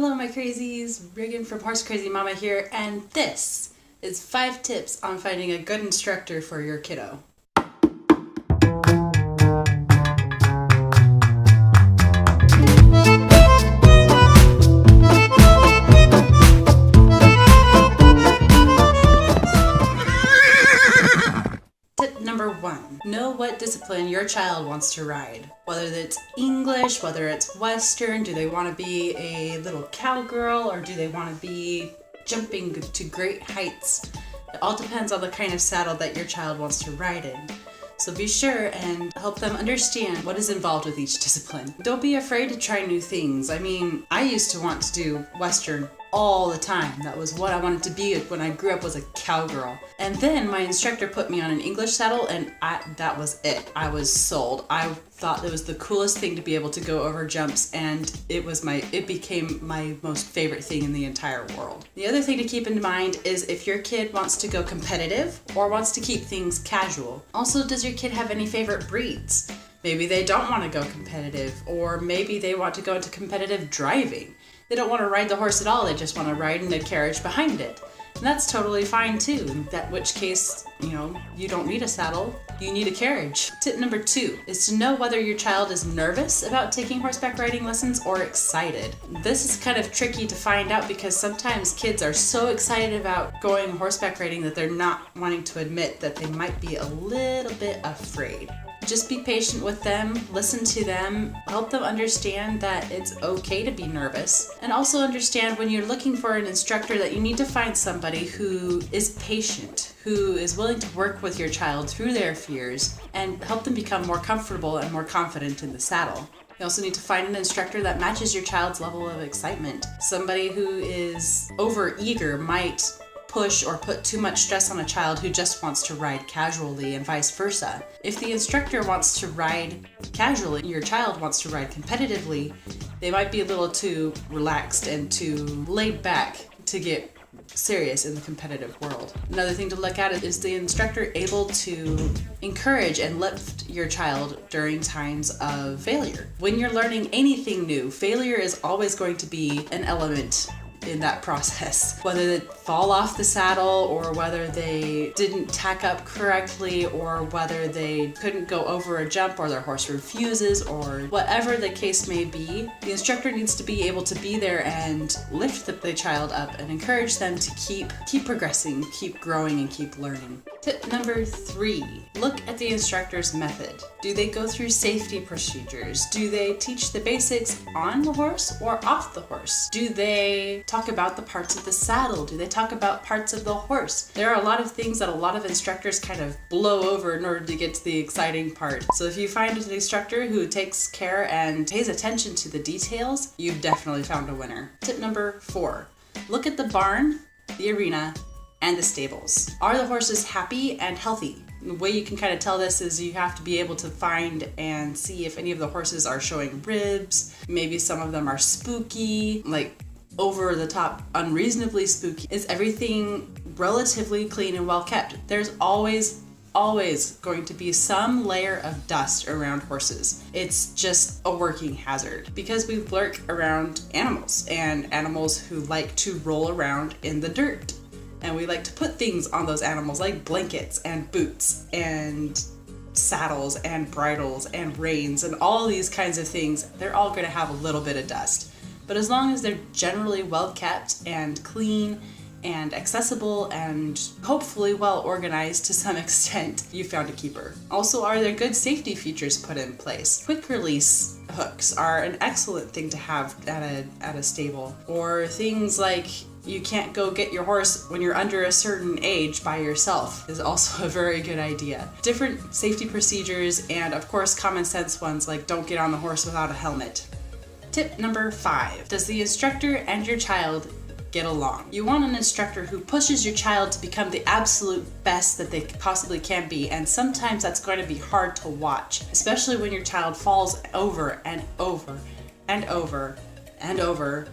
Hello my crazies, Regan from Horse Crazy Mama here, and this is 5 tips on finding a good instructor for your kiddo. Tip number 1. Know what discipline your child wants to ride. Whether it's English, whether it's Western, do they want to be a little cowgirl or do they want to be jumping to great heights? It all depends on the kind of saddle that your child wants to ride in. So be sure and help them understand what is involved with each discipline. Don't be afraid to try new things. I mean, I used to want to do Western all the time. That was what I wanted to be when I grew up, was a cowgirl. And then my instructor put me on an English saddle and that was it. I was sold. I thought it was the coolest thing to be able to go over jumps, and it became my most favorite thing in the entire world. The other thing to keep in mind is if your kid wants to go competitive or wants to keep things casual. Also, does your kid have any favorite breeds? Maybe they don't want to go competitive, or maybe they want to go into competitive driving. They don't want to ride the horse at all, they just want to ride in the carriage behind it. And that's totally fine too, in which case, you don't need a saddle, you need a carriage. Tip number 2 is to know whether your child is nervous about taking horseback riding lessons or excited. This is kind of tricky to find out because sometimes kids are so excited about going horseback riding that they're not wanting to admit that they might be a little bit afraid. Just be patient with them, listen to them, help them understand that it's okay to be nervous, and also understand when you're looking for an instructor that you need to find somebody who is patient, who is willing to work with your child through their fears and help them become more comfortable and more confident in the saddle. You also need to find an instructor that matches your child's level of excitement. Somebody who is overeager might push or put too much stress on a child who just wants to ride casually, and vice versa. If the instructor wants to ride casually, your child wants to ride competitively, they might be a little too relaxed and too laid back to get serious in the competitive world. Another thing to look at is the instructor able to encourage and lift your child during times of failure. When you're learning anything new, failure is always going to be an element in that process. Whether they fall off the saddle, or whether they didn't tack up correctly, or whether they couldn't go over a jump, or their horse refuses, or whatever the case may be, the instructor needs to be able to be there and lift the child up and encourage them to keep progressing, keep growing, and keep learning. Tip number 3, look at the instructor's method. Do they go through safety procedures? Do they teach the basics on the horse or off the horse? Do they talk about the parts of the saddle? Do they talk about parts of the horse? There are a lot of things that a lot of instructors kind of blow over in order to get to the exciting part. So if you find an instructor who takes care and pays attention to the details, you've definitely found a winner. Tip number 4, look at the barn, the arena, and the stables. Are the horses happy and healthy? The way you can kind of tell this is you have to be able to find and see if any of the horses are showing ribs. Maybe some of them are spooky, like over the top, unreasonably spooky. Is everything relatively clean and well kept? There's always going to be some layer of dust around horses. It's just a working hazard because we lurk around animals, and animals who like to roll around in the dirt. And we like to put things on those animals like blankets and boots and saddles and bridles and reins and all these kinds of things. They're all going to have a little bit of dust. But as long as they're generally well kept and clean and accessible and hopefully well organized to some extent, you found a keeper. Also, are there good safety features put in place? Quick release hooks are an excellent thing to have at a stable. Or things like you can't go get your horse when you're under a certain age by yourself is also a very good idea. Different safety procedures, and of course common sense ones like don't get on the horse without a helmet. Tip number 5, does the instructor and your child get along? You want an instructor who pushes your child to become the absolute best that they possibly can be, and sometimes that's going to be hard to watch, especially when your child falls over and over and over and over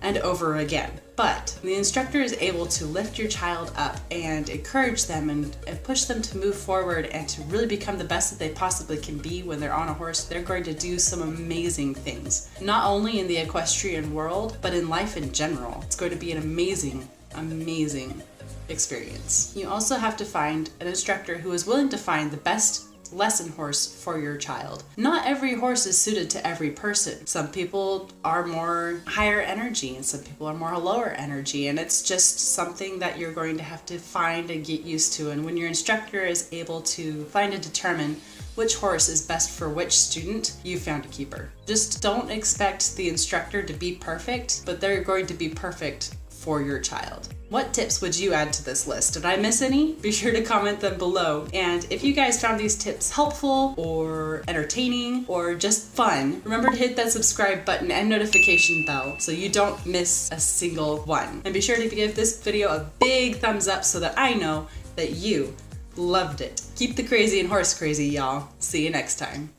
and over again. But the instructor is able to lift your child up and encourage them and push them to move forward and to really become the best that they possibly can be when they're on a horse. They're going to do some amazing things, not only in the equestrian world, but in life in general. It's going to be an amazing experience. You also have to find an instructor who is willing to find the best lesson horse for your child. Not every horse is suited to every person. Some people are more higher energy and some people are more lower energy, and it's just something that you're going to have to find and get used to. And when your instructor is able to find and determine which horse is best for which student, you found a keeper. Just don't expect the instructor to be perfect, but they're going to be perfect for your child. What tips would you add to this list? Did I miss any? Be sure to comment them below. And if you guys found these tips helpful or entertaining or just fun, remember to hit that subscribe button and notification bell so you don't miss a single one. And be sure to give this video a big thumbs up so that I know that you loved it. Keep the crazy and horse crazy, y'all. See you next time.